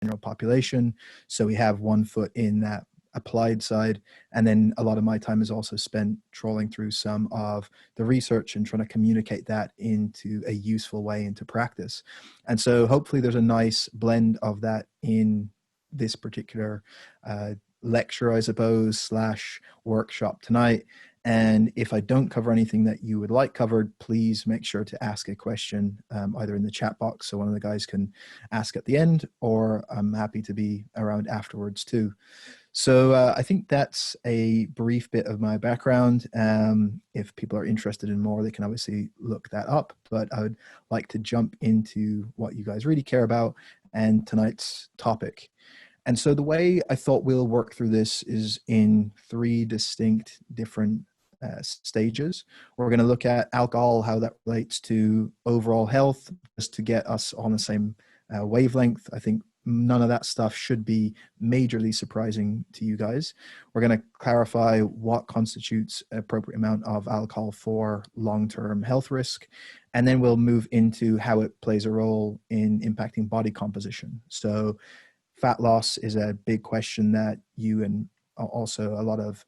general population. So we have one foot in that applied side, and then a lot of my time is also spent trawling through some of the research and trying to communicate that into a useful way into practice. And so hopefully there's a nice blend of that in this particular lecture, I suppose, slash workshop tonight. And if I don't cover anything that you would like covered, please make sure to ask a question either in the chat box so one of the guys can ask at the end, or I'm happy to be around afterwards too. So I think that's a brief bit of my background. If people are interested in more, they can obviously look that up, but I would like to jump into what you guys really care about and tonight's topic. And so the way I thought we'll work through this is in three distinct different stages. We're going to look at alcohol, how that relates to overall health, just to get us on the same wavelength. I think none of that stuff should be majorly surprising to you guys. We're going to clarify what constitutes an appropriate amount of alcohol for long-term health risk. And then we'll move into how it plays a role in impacting body composition. So fat loss is a big question that you and also a lot of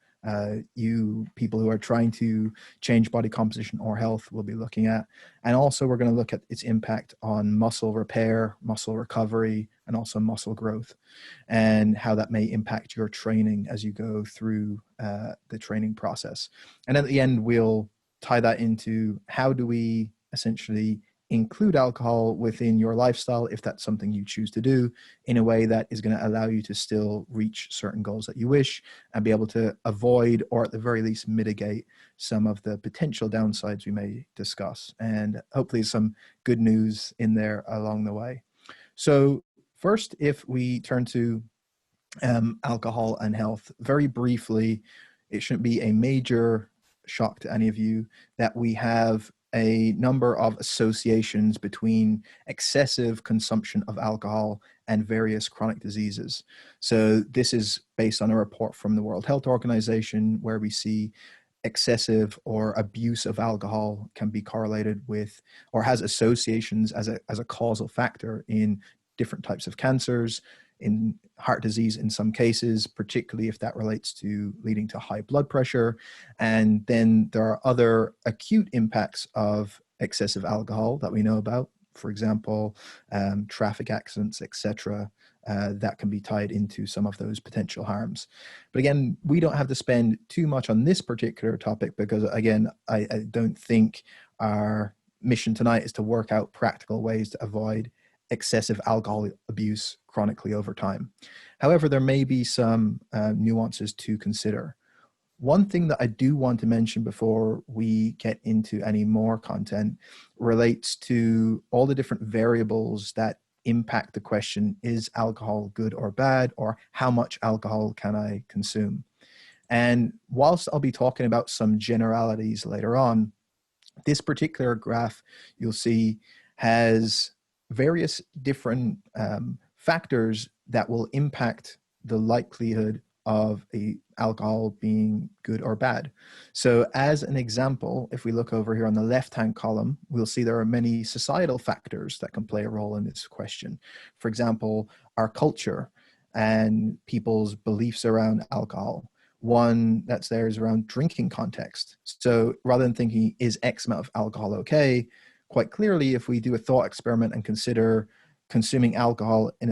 you people who are trying to change body composition or health will be looking at. And also we're going to look at its impact on muscle repair, muscle recovery, and also muscle growth, and how that may impact your training as you go through the training process. And at the end, we'll tie that into how do we essentially include alcohol within your lifestyle, if that's something you choose to do, in a way that is going to allow you to still reach certain goals that you wish and be able to avoid, or at the very least mitigate, some of the potential downsides we may discuss. And hopefully some good news in there along the way. So first, if we turn to alcohol and health, very briefly, it shouldn't be a major shock to any of you that we have a number of associations between excessive consumption of alcohol and various chronic diseases. So this is based on a report from the World Health Organization, where we see excessive or abuse of alcohol can be correlated with, or has associations as a causal factor in different types of cancers, in heart disease in some cases, particularly if that relates to leading to high blood pressure. And then there are other acute impacts of excessive alcohol that we know about, for example, traffic accidents, etc., that can be tied into some of those potential harms. But again, we don't have to spend too much on this particular topic because, again, I don't think our mission tonight is to work out practical ways to avoid excessive alcohol abuse chronically over time. However, there may be some nuances to consider. One thing that I do want to mention before we get into any more content relates to all the different variables that impact the question, is alcohol good or bad, or how much alcohol can I consume? And whilst I'll be talking about some generalities later on, this particular graph you'll see has various different factors that will impact the likelihood of alcohol being good or bad. So as an example, if we look over here on the left-hand column, we'll see there are many societal factors that can play a role in this question. For example, our culture and people's beliefs around alcohol. One that's there is around drinking context. So rather than thinking, is X amount of alcohol okay? Quite clearly, if we do a thought experiment and consider consuming alcohol in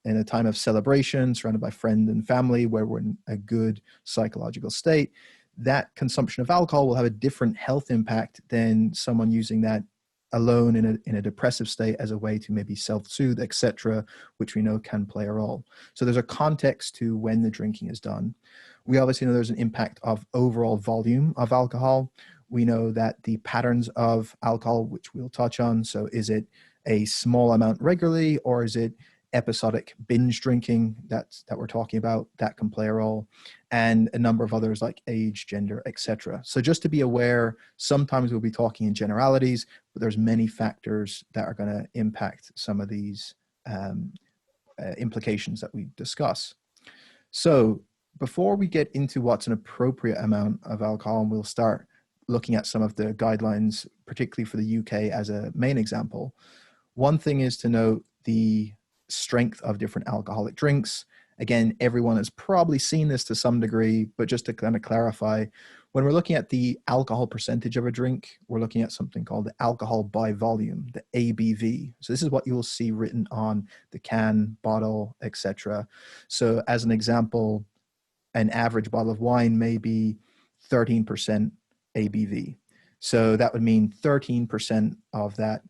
a time of celebration, surrounded by friends and family, where we're in a good psychological state, that consumption of alcohol will have a different health impact than someone using that alone in a depressive state as a way to maybe self-soothe, etc., which we know can play a role. So there's a context to when the drinking is done. We obviously know there's an impact of overall volume of alcohol. We know that the patterns of alcohol, which we'll touch on, so is it a small amount regularly, or is it episodic binge drinking that we're talking about, that can play a role, and a number of others like age, gender, etc. So just to be aware, sometimes we'll be talking in generalities, but there's many factors that are going to impact some of these implications that we discuss. So before we get into what's an appropriate amount of alcohol, and we'll start looking at some of the guidelines, particularly for the UK as a main example, one thing is to note the strength of different alcoholic drinks. Again, everyone has probably seen this to some degree, but just to kind of clarify, when we're looking at the alcohol percentage of a drink, we're looking at something called the alcohol by volume, the ABV. So this is what you will see written on the can, bottle, etc. So as an example, an average bottle of wine may be 13% ABV. So that would mean 13% of that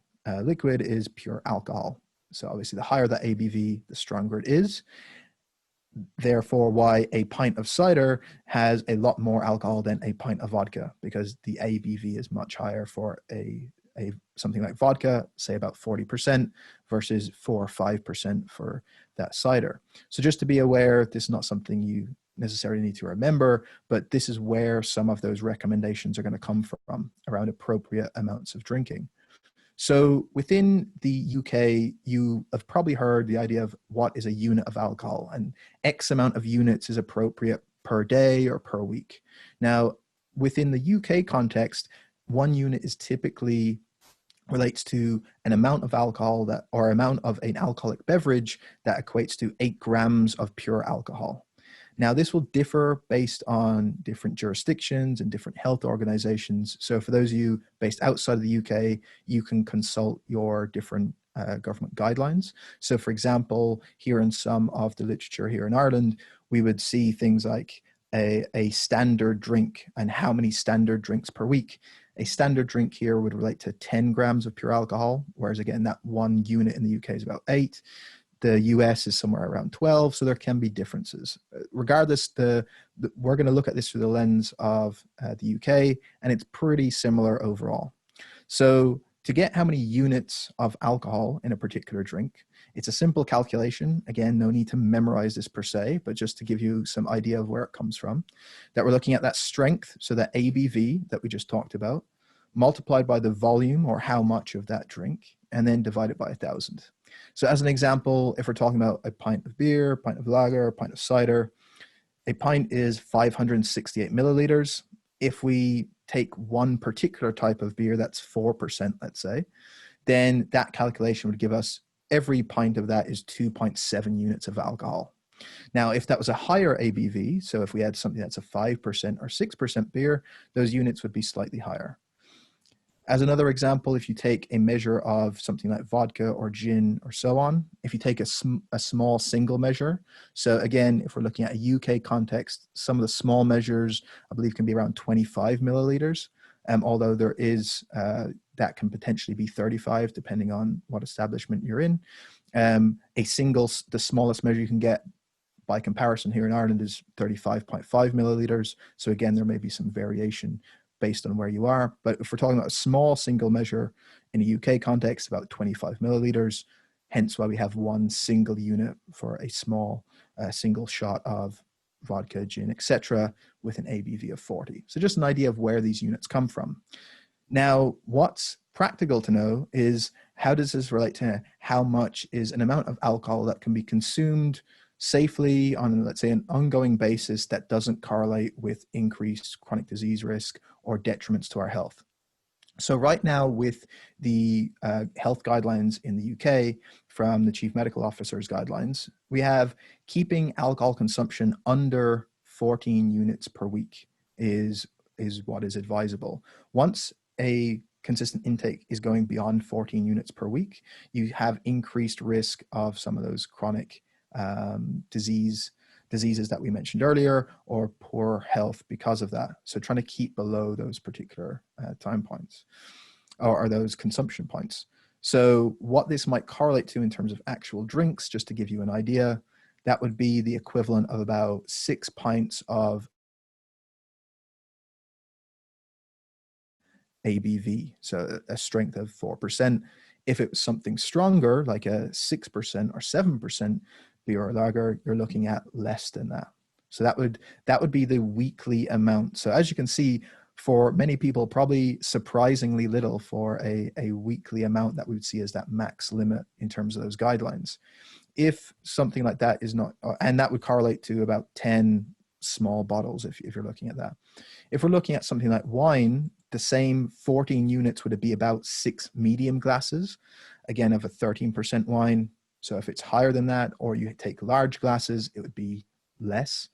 liquid is pure alcohol. So obviously the higher that ABV, the stronger it is. Therefore, why a pint of cider has a lot more alcohol than a pint of vodka, because the ABV is much higher for a something like vodka, say about 40%, versus 4 or 5% for that cider. So just to be aware, this is not something you necessarily need to remember, but this is where some of those recommendations are going to come from around appropriate amounts of drinking. So within the UK, you have probably heard the idea of what is a unit of alcohol, and X amount of units is appropriate per day or per week. Now, within the UK context, 1 unit is typically relates to an amount of alcohol that, or amount of an alcoholic beverage that equates to 8 grams of pure alcohol. Now, this will differ based on different jurisdictions and different health organizations. So for those of you based outside of the UK, you can consult your different government guidelines. So for example, here in some of the literature here in Ireland, we would see things like a standard drink and how many standard drinks per week. A standard drink here would relate to 10 grams of pure alcohol, whereas again, that 1 unit in the UK is about 8. The US is somewhere around 12, so there can be differences. Regardless, we're going to look at this through the lens of the UK, and it's pretty similar overall. So to get how many units of alcohol in a particular drink, it's a simple calculation. Again, no need to memorize this per se, but just to give you some idea of where it comes from, that we're looking at that strength, so that ABV that we just talked about, multiplied by the volume or how much of that drink, and then divided by 1,000. So as an example, if we're talking about a pint of beer, a pint of lager, a pint of cider, a pint is 568 milliliters. If we take one particular type of beer, that's 4%, let's say, then that calculation would give us every pint of that is 2.7 units of alcohol. Now, if that was a higher ABV, so if we had something that's a 5% or 6% beer, those units would be slightly higher. As another example, if you take a measure of something like vodka or gin or so on, if you take a small single measure, so again, if we're looking at a UK context, some of the small measures, I believe, can be around 25 milliliters, although there is, that can potentially be 35, depending on what establishment you're in. The smallest measure you can get by comparison here in Ireland is 35.5 milliliters. So again, there may be some variation based on where you are. But if we're talking about a small single measure in a UK context, about 25 milliliters, hence why we have 1 single unit for a small single shot of vodka, gin, etc., with an ABV of 40. So just an idea of where these units come from. Now, what's practical to know is, how does this relate to how much is an amount of alcohol that can be consumed safely on, let's say, an ongoing basis that doesn't correlate with increased chronic disease risk or detriments to our health. So right now, with the health guidelines in the UK from the Chief Medical Officer's guidelines, we have keeping alcohol consumption under 14 units per week is what is advisable. Once a consistent intake is going beyond 14 units per week, you have increased risk of some of those chronic diseases that we mentioned earlier, or poor health because of that. So trying to keep below those particular time points or those consumption points. So what this might correlate to in terms of actual drinks, just to give you an idea, that would be the equivalent of about 6 pints of ABV, so a strength of 4%. If it was something stronger, like a 6% or 7% beer or lager, you're looking at less than that. So that would be the weekly amount. So as you can see, for many people, probably surprisingly little for a weekly amount that we would see as that max limit in terms of those guidelines. If something like that is not, and that would correlate to about 10 small bottles if you're looking at that. If we're looking at something like wine, the same 14 units would be about 6 medium glasses, again, of a 13% wine. So if it's higher than that, or you take large glasses, it would be less.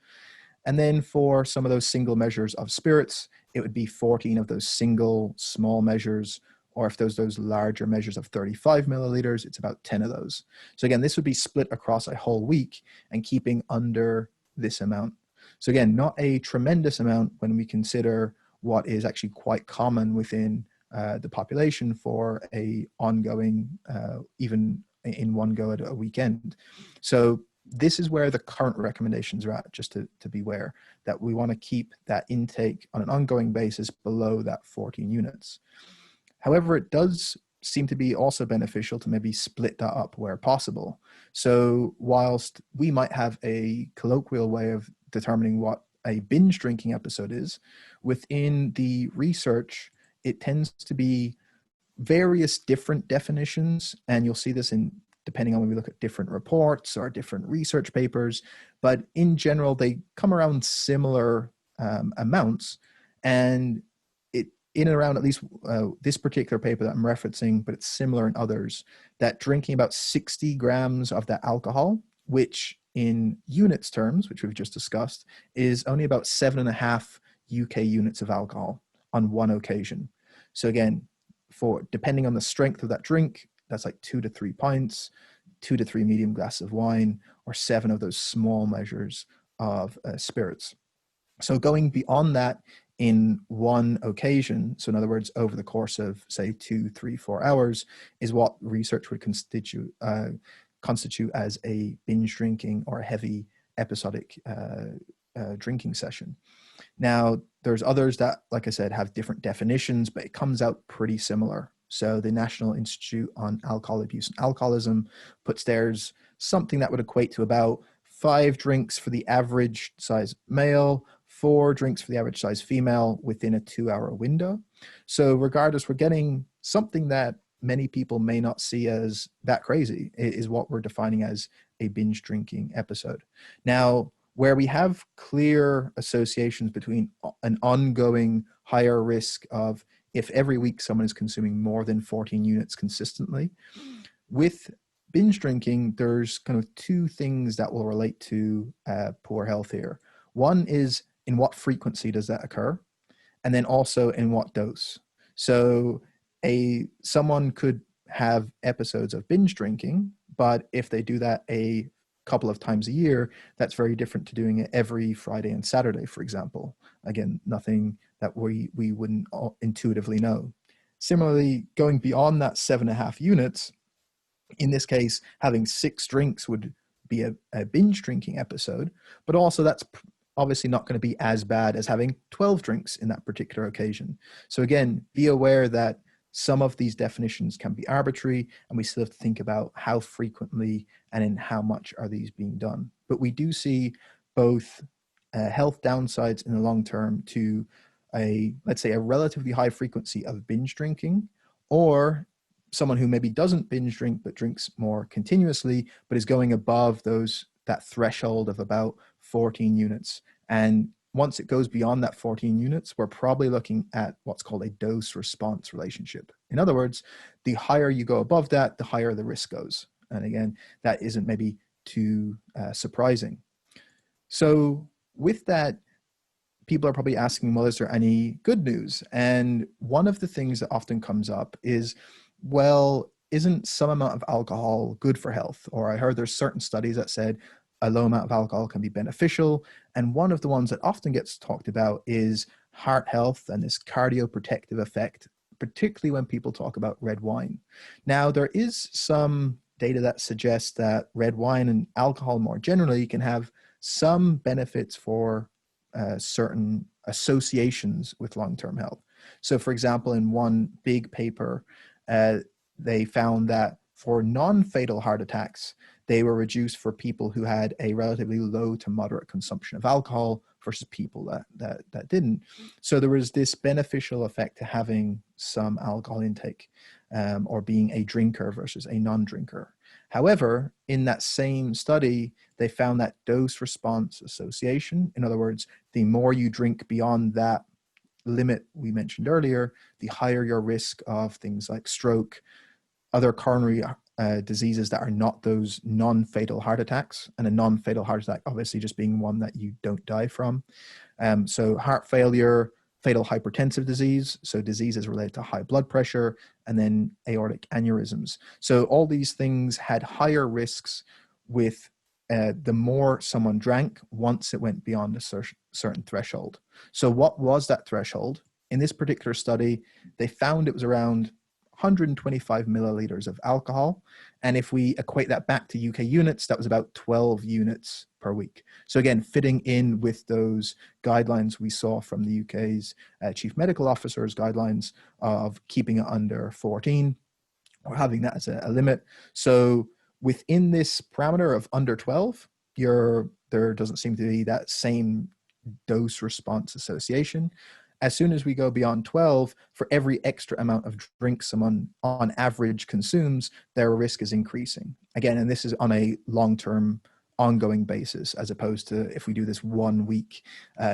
And then for some of those single measures of spirits, it would be 14 of those single small measures, or if those larger measures of 35 milliliters, it's about 10 of those. So again, this would be split across a whole week and keeping under this amount. So again, not a tremendous amount when we consider what is actually quite common within the population for a ongoing, even in one go at a weekend. So this is where the current recommendations are at, just to be aware that we want to keep that intake on an ongoing basis below that 14 units. However, it does seem to be also beneficial to maybe split that up where possible. So whilst we might have a colloquial way of determining what a binge drinking episode is, within the research, it tends to be various different definitions, and you'll see this in depending on when we look at different reports or different research papers, but in general, they come around similar amounts, and it in and around at least this particular paper that I'm referencing, but it's similar in others, that drinking about 60 grams of that alcohol, which in units terms, which we've just discussed, is only about 7.5 UK units of alcohol on one occasion. So again, for depending on the strength of that drink, that's like 2 to 3 pints, 2 to 3 medium glasses of wine, or 7 of those small measures of spirits. So going beyond that in one occasion, so in other words, over the course of say 2, 3, 4 hours, is what research would constitute as a binge drinking or a heavy episodic drinking session. Now, there's others that, like I said, have different definitions, but it comes out pretty similar. So the National Institute on Alcohol Abuse and Alcoholism puts theirs something that would equate to about 5 drinks for the average size male, 4 drinks for the average size female within a 2-hour window. So regardless, we're getting something that many people may not see as that crazy. It is what we're defining as a binge drinking episode. Now, where we have clear associations between an ongoing higher risk of if every week someone is consuming more than 14 units consistently, with binge drinking, there's kind of 2 things that will relate to poor health here. One is in what frequency does that occur? And then also in what dose? So someone could have episodes of binge drinking, but if they do that a couple of times a year, that's very different to doing it every Friday and Saturday, for example. Again, nothing that we wouldn't intuitively know. Similarly, going beyond that 7.5 units, in this case, having 6 drinks would be a binge drinking episode, but also that's obviously not going to be as bad as having 12 drinks in that particular occasion. So again, be aware that some of these definitions can be arbitrary, and we still have to think about how frequently and in how much are these being done. But we do see both health downsides in the long term to let's say a relatively high frequency of binge drinking, or someone who maybe doesn't binge drink but drinks more continuously, but is going above that threshold of about 14 units. And once it goes beyond that 14 units, we're probably looking at what's called a dose-response relationship. In other words, the higher you go above that, the higher the risk goes. And again, that isn't maybe too surprising. So with that, people are probably asking, well, is there any good news? And one of the things that often comes up is, well, isn't some amount of alcohol good for health? Or I heard there's certain studies that said a low amount of alcohol can be beneficial. And one of the ones that often gets talked about is heart health and this cardioprotective effect, particularly when people talk about red wine. Now, there is some data that suggests that red wine and alcohol more generally can have some benefits for certain associations with long-term health. So for example, in one big paper, they found that for non-fatal heart attacks, they were reduced for people who had a relatively low to moderate consumption of alcohol versus people that didn't. So there was this beneficial effect to having some alcohol intake or being a drinker versus a non-drinker. However, in that same study, they found that dose-response association. In other words, the more you drink beyond that limit we mentioned earlier, the higher your risk of things like stroke, other coronary diseases that are not those non-fatal heart attacks, and a non-fatal heart attack obviously just being one that you don't die from. So heart failure, fatal hypertensive disease, so diseases related to high blood pressure, and then aortic aneurysms. So all these things had higher risks with the more someone drank once it went beyond a certain threshold. So what was that threshold? In this particular study, they found it was around 125 milliliters of alcohol. And if we equate that back to UK units, that was about 12 units per week. So again, fitting in with those guidelines we saw from the UK's chief medical officer's guidelines of keeping it under 14 or having that as a limit. So within this parameter of under 12, there doesn't seem to be that same dose response association. As soon as we go beyond 12, for every extra amount of drink someone on average consumes, their risk is increasing. Again, and this is on a long-term ongoing basis, as opposed to if we do this 1 week,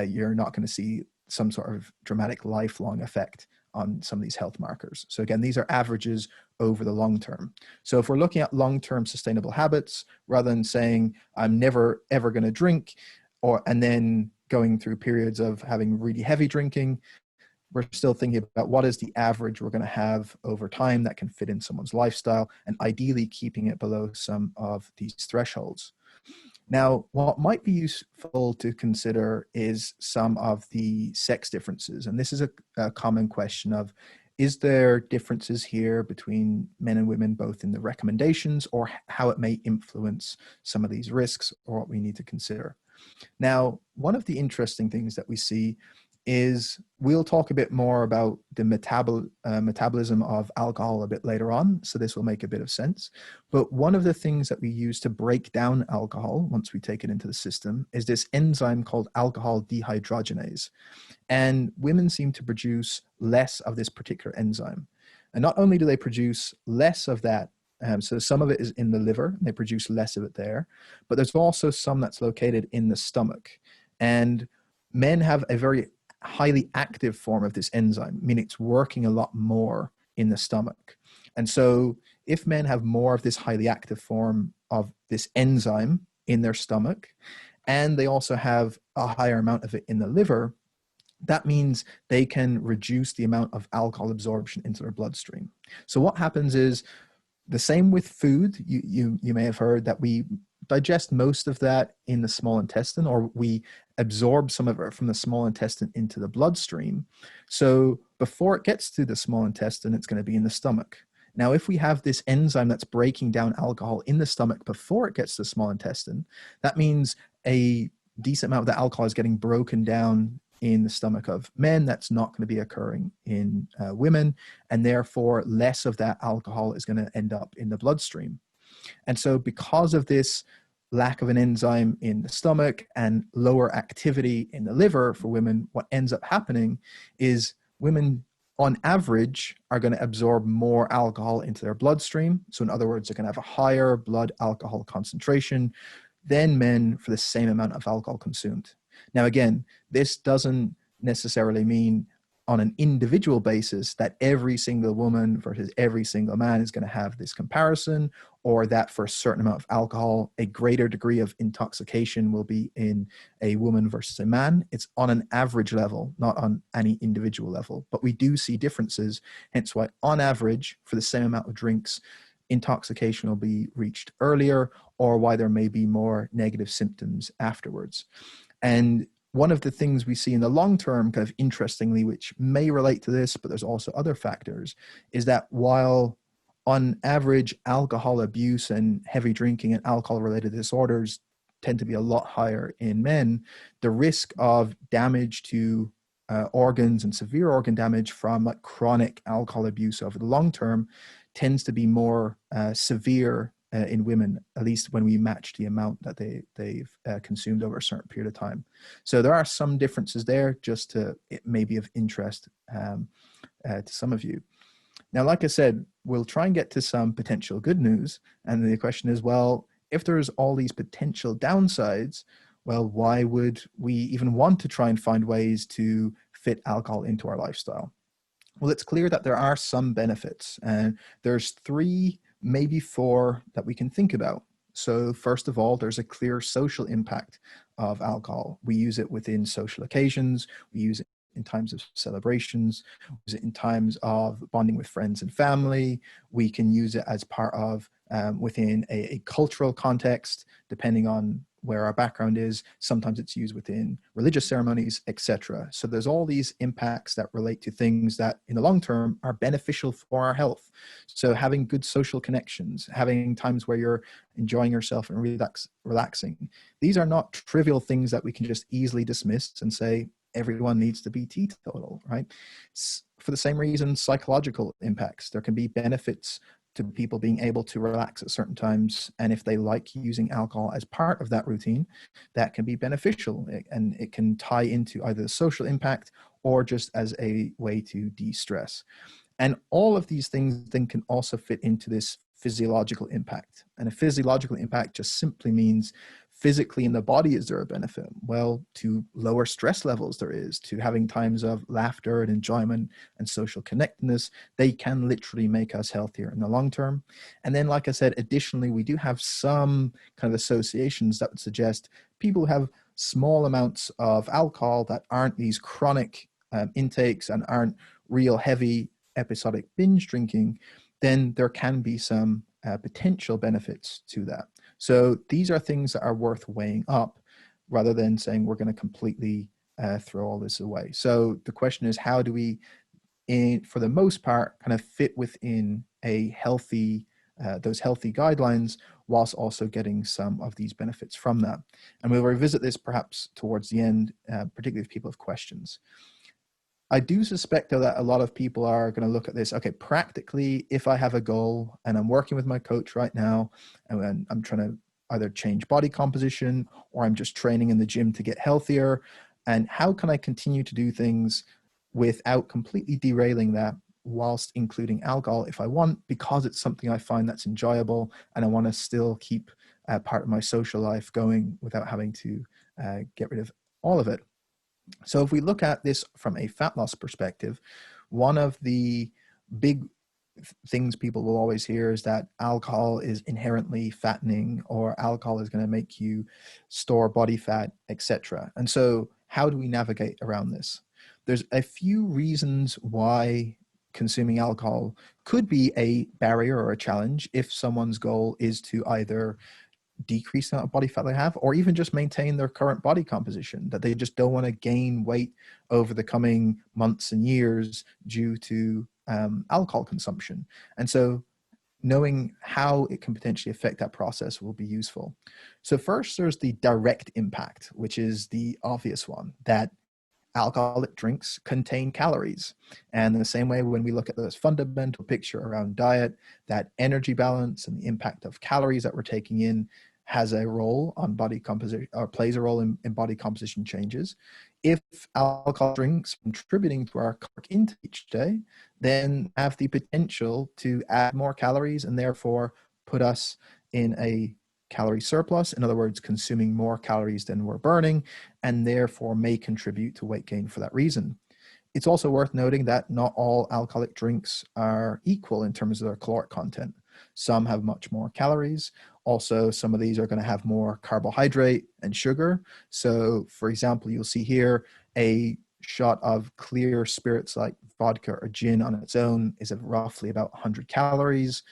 you're not going to see some sort of dramatic lifelong effect on some of these health markers. So again, these are averages over the long term. So if we're looking at long-term sustainable habits, rather than saying, I'm never, ever going to drink, and then going through periods of having really heavy drinking, we're still thinking about what is the average we're going to have over time that can fit in someone's lifestyle, and ideally keeping it below some of these thresholds. Now, what might be useful to consider is some of the sex differences. And this is a common question of, is there differences here between men and women, both in the recommendations or how it may influence some of these risks or what we need to consider? Now, one of the interesting things that we see is we'll talk a bit more about the metabolism of alcohol a bit later on, so this will make a bit of sense. But one of the things that we use to break down alcohol once we take it into the system is this enzyme called alcohol dehydrogenase. And women seem to produce less of this particular enzyme. And not only do they produce less of that, so some of it is in the liver, and they produce less of it there, but there's also some that's located in the stomach. And men have a very highly active form of this enzyme, meaning it's working a lot more in the stomach. And so if men have more of this highly active form of this enzyme in their stomach, and they also have a higher amount of it in the liver, that means they can reduce the amount of alcohol absorption into their bloodstream. So what happens is, the same with food, you may have heard that we digest most of that in the small intestine, or we absorb some of it from the small intestine into the bloodstream. So before it gets to the small intestine, it's going to be in the stomach. Now, if we have this enzyme that's breaking down alcohol in the stomach before it gets to the small intestine, that means a decent amount of the alcohol is getting broken down in the stomach of men. That's not going to be occurring in women, and therefore less of that alcohol is going to end up in the bloodstream. And so because of this lack of an enzyme in the stomach and lower activity in the liver for women, what ends up happening is women on average are going to absorb more alcohol into their bloodstream. So in other words, they're going to have a higher blood alcohol concentration than men for the same amount of alcohol consumed. Now, again, this doesn't necessarily mean on an individual basis that every single woman versus every single man is going to have this comparison, or that for a certain amount of alcohol, a greater degree of intoxication will be in a woman versus a man. It's on an average level, not on any individual level. But we do see differences, hence why on average, for the same amount of drinks, intoxication will be reached earlier, or why there may be more negative symptoms afterwards. And one of the things we see in the long term, kind of interestingly, which may relate to this, but there's also other factors, is that while on average alcohol abuse and heavy drinking and alcohol related disorders tend to be a lot higher in men, the risk of damage to organs and severe organ damage from like chronic alcohol abuse over the long term tends to be more severe in women, at least when we match the amount that they've consumed over a certain period of time. So there are some differences there, just to, it may be of interest to some of you. Now, like I said, we'll try and get to some potential good news. And the question is, well, if there's all these potential downsides, well, why would we even want to try and find ways to fit alcohol into our lifestyle? Well, it's clear that there are some benefits, and there's three maybe four that we can think about. So first of all, there's a clear social impact of alcohol. We use it within social occasions. We use it in times of celebrations. We use it in times of bonding with friends and family. We can use it as part of within a cultural context, depending on where our background is. Sometimes it's used within religious ceremonies, etc. So there's all these impacts that relate to things that in the long term are beneficial for our health. So having good social connections, having times where you're enjoying yourself and relaxing, these are not trivial things that we can just easily dismiss and say everyone needs to be teetotal, right? For the same reason, psychological impacts. There can be benefits to people being able to relax at certain times. And if they like using alcohol as part of that routine, that can be beneficial. And it can tie into either the social impact or just as a way to de-stress. And all of these things then can also fit into this physiological impact. And a physiological impact just simply means physically in the body, is there a benefit? Well, to lower stress levels there is, to having times of laughter and enjoyment and social connectedness. They can literally make us healthier in the long term. And then, like I said, additionally, we do have some kind of associations that would suggest people who have small amounts of alcohol that aren't these chronic intakes and aren't real heavy episodic binge drinking, then there can be some potential benefits to that. So these are things that are worth weighing up rather than saying we're going to completely throw all this away. So the question is, how do we, for the most part, kind of fit within a healthy, those healthy guidelines whilst also getting some of these benefits from that? And we'll revisit this perhaps towards the end, particularly if people have questions. I do suspect, though, that a lot of people are going to look at this, okay, practically, if I have a goal and I'm working with my coach right now and I'm trying to either change body composition or I'm just training in the gym to get healthier, and how can I continue to do things without completely derailing that whilst including alcohol if I want, because it's something I find that's enjoyable and I want to still keep part of my social life going without having to get rid of all of it. So if we look at this from a fat loss perspective, one of the big things people will always hear is that alcohol is inherently fattening, or alcohol is going to make you store body fat, etc. And so how do we navigate around this? There's a few reasons why consuming alcohol could be a barrier or a challenge if someone's goal is to either decrease the amount of body fat they have, or even just maintain their current body composition, that they just don't want to gain weight over the coming months and years due to alcohol consumption. And so knowing how it can potentially affect that process will be useful. So first, there's the direct impact, which is the obvious one, that alcoholic drinks contain calories. And in the same way, when we look at this fundamental picture around diet, that energy balance and the impact of calories that we're taking in has a role on body composition, or plays a role in body composition changes. If alcohol drinks contributing to our caloric intake each day, then have the potential to add more calories and therefore put us in a calorie surplus, in other words, consuming more calories than we're burning, and therefore may contribute to weight gain for that reason. It's also worth noting that not all alcoholic drinks are equal in terms of their caloric content. Some have much more calories. Also, some of these are going to have more carbohydrate and sugar. So, for example, you'll see here a shot of clear spirits like vodka or gin on its own is roughly about 100 calories.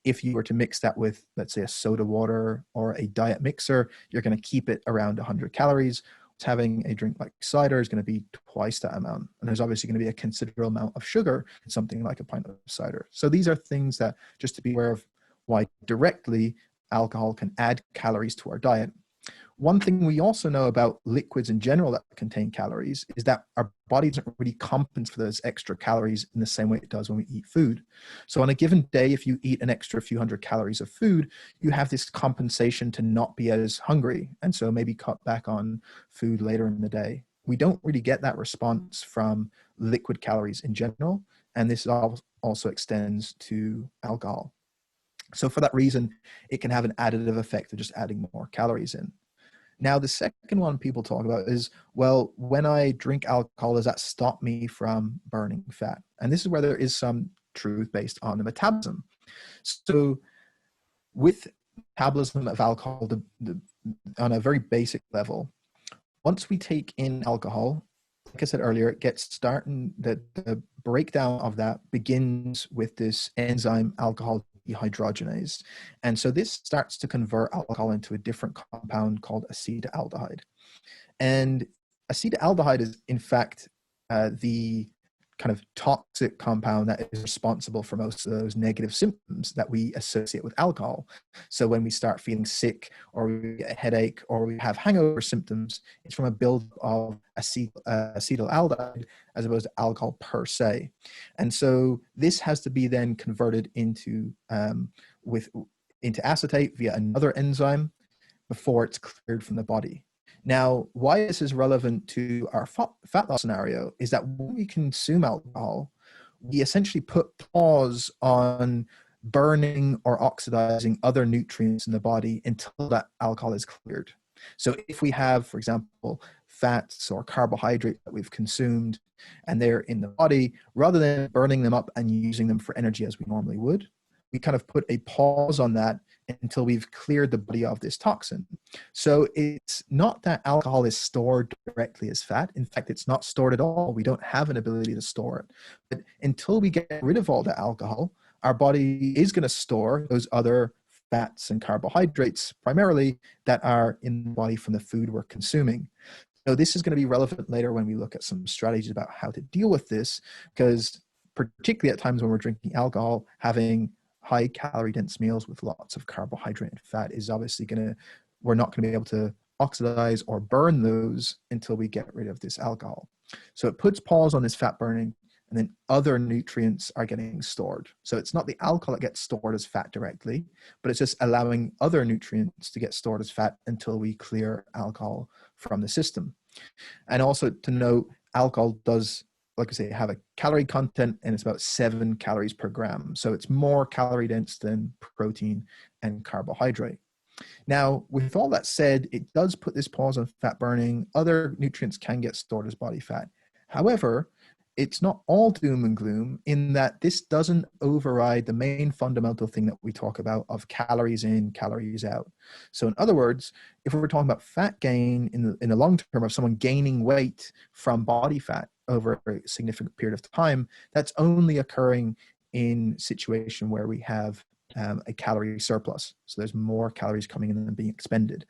If you were to mix that with, let's say, a soda water or a diet mixer, you're going to keep it around 100 calories. Having a drink like cider is going to be twice that amount. And there's obviously going to be a considerable amount of sugar in something like a pint of cider. So these are things that just to be aware of why directly alcohol can add calories to our diet. One thing we also know about liquids in general that contain calories is that our body doesn't really compensate for those extra calories in the same way it does when we eat food. So on a given day, if you eat an extra few hundred calories of food, you have this compensation to not be as hungry. And so maybe cut back on food later in the day. We don't really get that response from liquid calories in general. And this also extends to alcohol. So for that reason, it can have an additive effect of just adding more calories in. Now, the second one people talk about is, well, when I drink alcohol, does that stop me from burning fat? And this is where there is some truth based on the metabolism. So with metabolism of alcohol, on a very basic level, once we take in alcohol, like I said earlier, it gets starting, the breakdown of that begins with this enzyme alcohol dehydrogenase. And so this starts to convert alcohol into a different compound called acetaldehyde. And acetaldehyde is, in fact, the kind of toxic compound that is responsible for most of those negative symptoms that we associate with alcohol. So when we start feeling sick, or we get a headache, or we have hangover symptoms, it's from a buildup of acetaldehyde as opposed to alcohol per se. And so this has to be then converted into acetate via another enzyme before it's cleared from the body. Now, why this is relevant to our fat loss scenario is that when we consume alcohol, we essentially put pause on burning or oxidizing other nutrients in the body until that alcohol is cleared. So if we have, for example, fats or carbohydrates that we've consumed and they're in the body, rather than burning them up and using them for energy as we normally would, we kind of put a pause on that until we've cleared the body of this toxin. So it's not that alcohol is stored directly as fat. In fact, it's not stored at all. We don't have an ability to store it. But until we get rid of all the alcohol, our body is going to store those other fats and carbohydrates primarily that are in the body from the food we're consuming. So this is going to be relevant later when we look at some strategies about how to deal with this, because particularly at times when we're drinking alcohol, having high calorie dense meals with lots of carbohydrate and fat is obviously we're not going to be able to oxidize or burn those until we get rid of this alcohol. So it puts pause on this fat burning, and then other nutrients are getting stored. So it's not the alcohol that gets stored as fat directly, but it's just allowing other nutrients to get stored as fat until we clear alcohol from the system. And also to note, alcohol does, like I say, have a calorie content, and it's about 7 calories per gram. So it's more calorie dense than protein and carbohydrate. Now, with all that said, it does put this pause on fat burning. Other nutrients can get stored as body fat. However, it's not all doom and gloom, in that this doesn't override the main fundamental thing that we talk about of calories in, calories out. So in other words, if we're talking about fat gain in the long term of someone gaining weight from body fat over a significant period of time, that's only occurring in situation where we have a calorie surplus. So there's more calories coming in than being expended.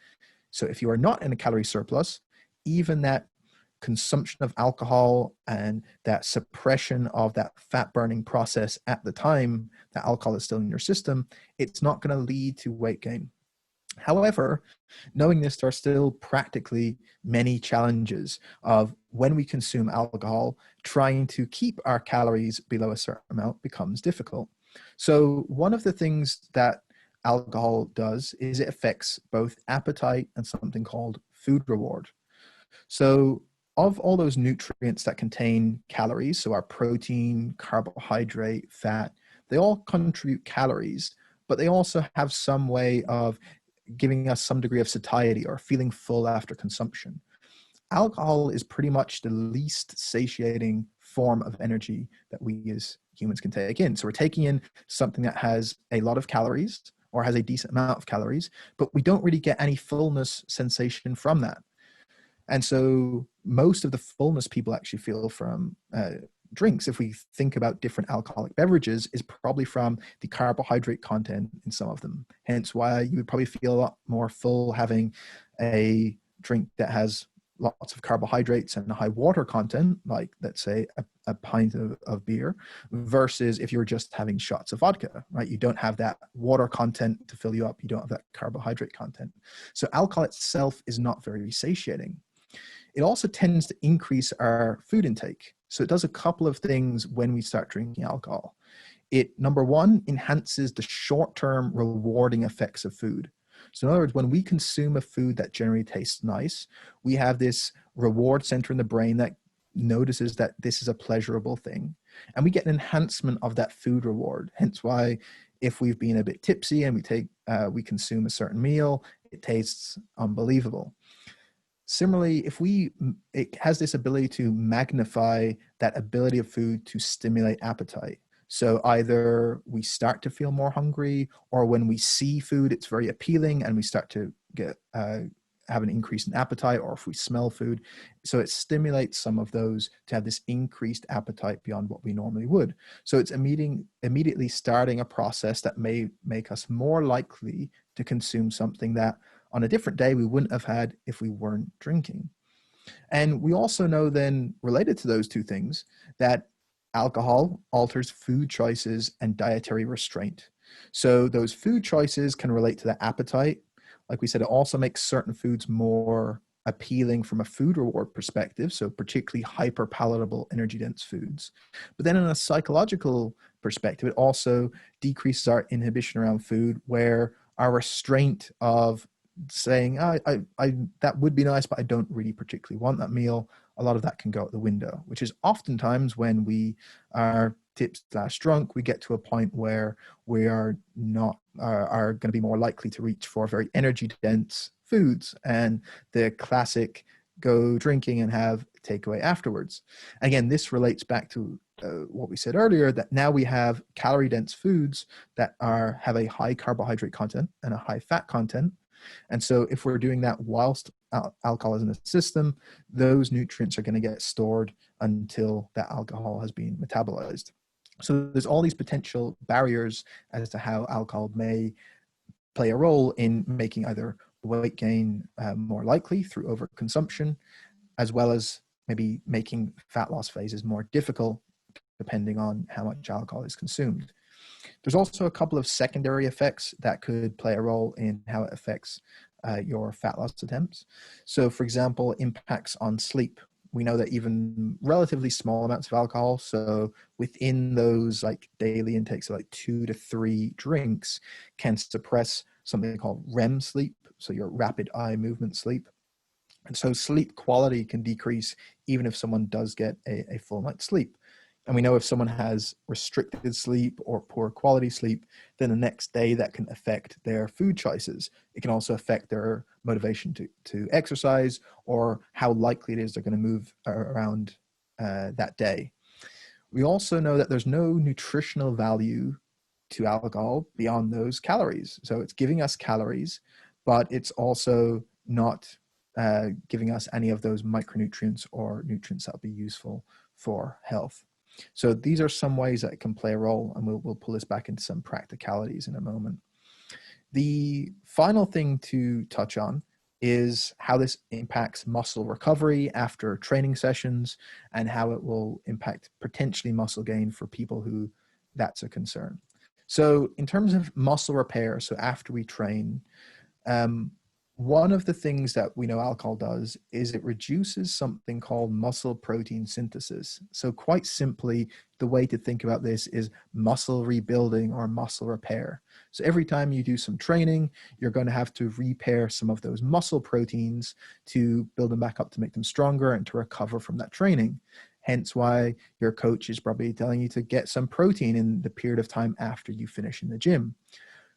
So if you are not in a calorie surplus, even that consumption of alcohol and that suppression of that fat burning process at the time that alcohol is still in your system, it's not going to lead to weight gain. However, knowing this, there are still practically many challenges of when we consume alcohol, trying to keep our calories below a certain amount becomes difficult. So one of the things that alcohol does is it affects both appetite and something called food reward. So of all those nutrients that contain calories, so our protein, carbohydrate, fat, they all contribute calories, but they also have some way of giving us some degree of satiety or feeling full after consumption. Alcohol is pretty much the least satiating form of energy that we as humans can take in. So we're taking in something that has a lot of calories or has a decent amount of calories, but we don't really get any fullness sensation from that. And so most of the fullness people actually feel from drinks, if we think about different alcoholic beverages, is probably from the carbohydrate content in some of them. Hence why you would probably feel a lot more full having a drink that has lots of carbohydrates and a high water content, like let's say a pint of beer, versus if you're just having shots of vodka, right? You don't have that water content to fill you up. You don't have that carbohydrate content. So alcohol itself is not very satiating. It also tends to increase our food intake. So it does a couple of things when we start drinking alcohol. It, number one, enhances the short-term rewarding effects of food. So in other words, when we consume a food that generally tastes nice, we have this reward center in the brain that notices that this is a pleasurable thing. And we get an enhancement of that food reward. Hence why if we've been a bit tipsy and we consume a certain meal, it tastes unbelievable. Similarly, it has this ability to magnify that ability of food to stimulate appetite. So either we start to feel more hungry, or when we see food, it's very appealing and we start to get have an increase in appetite, or if we smell food. So it stimulates some of those to have this increased appetite beyond what we normally would. So it's immediately starting a process that may make us more likely to consume something that on a different day we wouldn't have had if we weren't drinking. And we also know then, related to those two things, that alcohol alters food choices and dietary restraint. So those food choices can relate to the appetite. Like we said, it also makes certain foods more appealing from a food reward perspective, so particularly hyper palatable, energy dense foods. But then in a psychological perspective, it also decreases our inhibition around food, where our restraint of saying, that would be nice, but I don't really particularly want that meal, a lot of that can go out the window, which is oftentimes when we are tipsed/drunk, we get to a point where we are not are going to be more likely to reach for very energy dense foods, and the classic go drinking and have takeaway afterwards. Again, this relates back to what we said earlier, that now we have calorie dense foods that have a high carbohydrate content and a high fat content. And so if we're doing that whilst alcohol is in the system, those nutrients are going to get stored until that alcohol has been metabolized. So there's all these potential barriers as to how alcohol may play a role in making either weight gain more likely through overconsumption, as well as maybe making fat loss phases more difficult depending on how much alcohol is consumed. There's also a couple of secondary effects that could play a role in how it affects your fat loss attempts. So for example, impacts on sleep. We know that even relatively small amounts of alcohol, so within those like daily intakes of like 2 to 3 drinks, can suppress something called REM sleep, so your rapid eye movement sleep. And so sleep quality can decrease even if someone does get a full night's sleep. And we know if someone has restricted sleep or poor quality sleep, then the next day that can affect their food choices. It can also affect their motivation to exercise, or how likely it is they're going to move around that day. We also know that there's no nutritional value to alcohol beyond those calories. So it's giving us calories, but it's also not giving us any of those micronutrients or nutrients that will be useful for health. So these are some ways that it can play a role, and we'll pull this back into some practicalities in a moment. The final thing to touch on is how this impacts muscle recovery after training sessions, and how it will impact potentially muscle gain for people who that's a concern. So in terms of muscle repair, so after we train, one of the things that we know alcohol does is it reduces something called muscle protein synthesis. So quite simply, the way to think about this is muscle rebuilding or muscle repair. So every time you do some training, you're going to have to repair some of those muscle proteins to build them back up, to make them stronger and to recover from that training. Hence why your coach is probably telling you to get some protein in the period of time after you finish in the gym.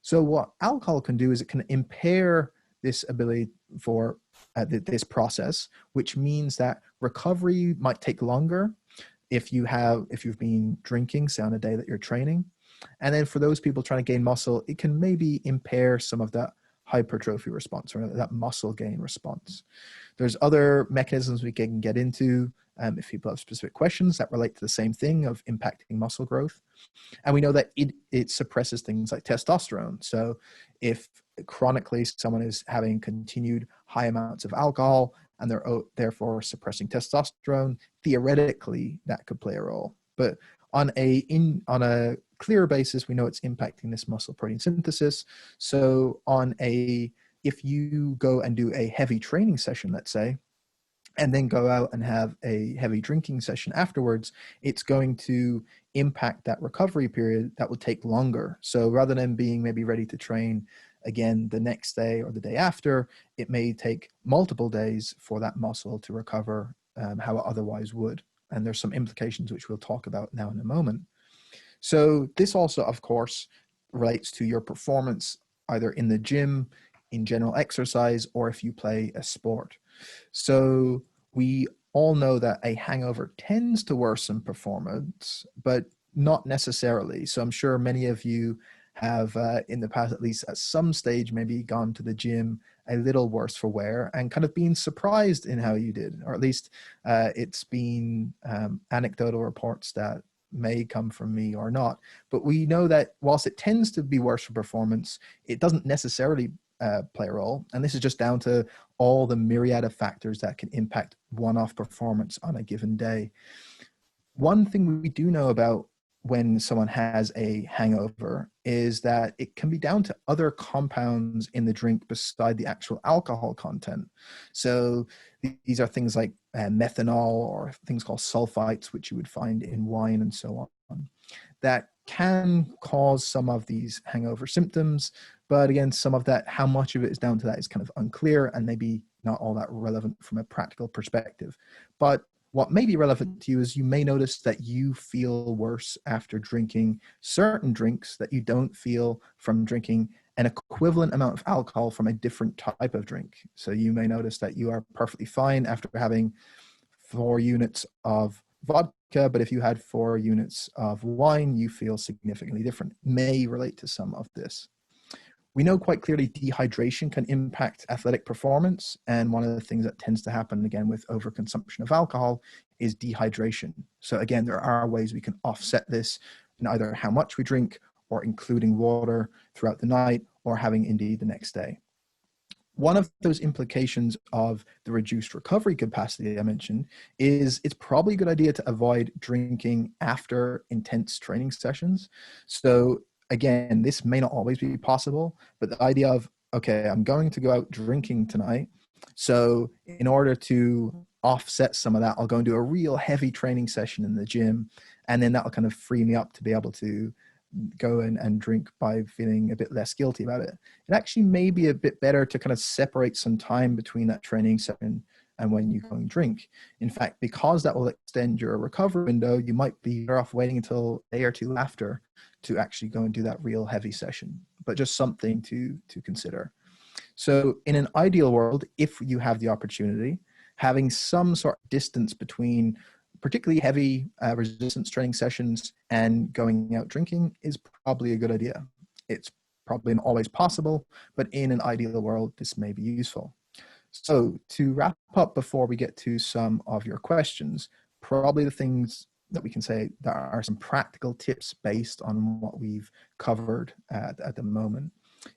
So what alcohol can do is it can impair this ability for this process, which means that recovery might take longer if you've been drinking, say on a day that you're training. And then for those people trying to gain muscle, it can maybe impair some of that hypertrophy response, or that muscle gain response. There's other mechanisms we can get into if people have specific questions that relate to the same thing of impacting muscle growth. And we know that it suppresses things like testosterone. So if chronically someone is having continued high amounts of alcohol and they're therefore suppressing testosterone, theoretically that could play a role. But on a clearer basis, we know it's impacting this muscle protein synthesis. So if you go and do a heavy training session, let's say, and then go out and have a heavy drinking session afterwards, it's going to impact that recovery period that will take longer. So rather than being maybe ready to train again the next day or the day after, it may take multiple days for that muscle to recover how it otherwise would. And there's some implications which we'll talk about now in a moment. So this also, of course, relates to your performance either in the gym, in general exercise, or if you play a sport. So we all know that a hangover tends to worsen performance, but Not necessarily. So I'm sure many of you have, in the past, at least at some stage, maybe gone to the gym a little worse for wear and kind of been surprised in how you did, or at least it's been anecdotal reports that may come from me or not. But we know that whilst it tends to be worse for performance, it doesn't necessarily play a role. And this is just down to all the myriad of factors that can impact one-off performance on a given day. One thing we do know about when someone has a hangover is that it can be down to other compounds in the drink beside the actual alcohol content. So these are things like methanol or things called sulfites, which you would find in wine and so on, that can cause some of these hangover symptoms. But again, some of that, how much of it is down to that is kind of unclear and maybe not all that relevant from a practical perspective. But what may be relevant to you is you may notice that you feel worse after drinking certain drinks that you don't feel from drinking an equivalent amount of alcohol from a different type of drink. So you may notice that you are perfectly fine after having 4 units of vodka, but if you had 4 units of wine, you feel significantly different. May relate to some of this. We know quite clearly dehydration can impact athletic performance. And one of the things that tends to happen, again, with overconsumption of alcohol is dehydration. So again, there are ways we can offset this in either how much we drink or including water throughout the night or having indeed the next day. One of those implications of the reduced recovery capacity I mentioned is it's probably a good idea to avoid drinking after intense training sessions. So again, this may not always be possible, but the idea of, okay, I'm going to go out drinking tonight. So in order to offset some of that, I'll go and do a real heavy training session in the gym. And then that'll kind of free me up to be able to go in and drink by feeling a bit less guilty about it. It actually may be a bit better to kind of separate some time between that training session and when you go and drink. In fact, because that will extend your recovery window, you might be better off waiting until a day or two after to actually go and do that real heavy session, but just something to consider. So in an ideal world, if you have the opportunity, having some sort of distance between particularly heavy resistance training sessions and going out drinking is probably a good idea. It's probably not always possible, but in an ideal world, this may be useful. So to wrap up before we get to some of your questions, probably the things that we can say that are some practical tips based on what we've covered at the moment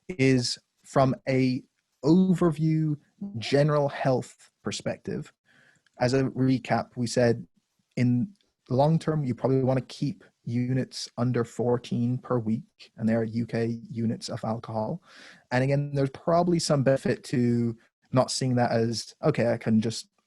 is from a overview general health perspective. As a recap, we said in the long term, you probably want to keep units under 14 per week, and they're UK units of alcohol. And again, there's probably some benefit to not seeing that as, okay,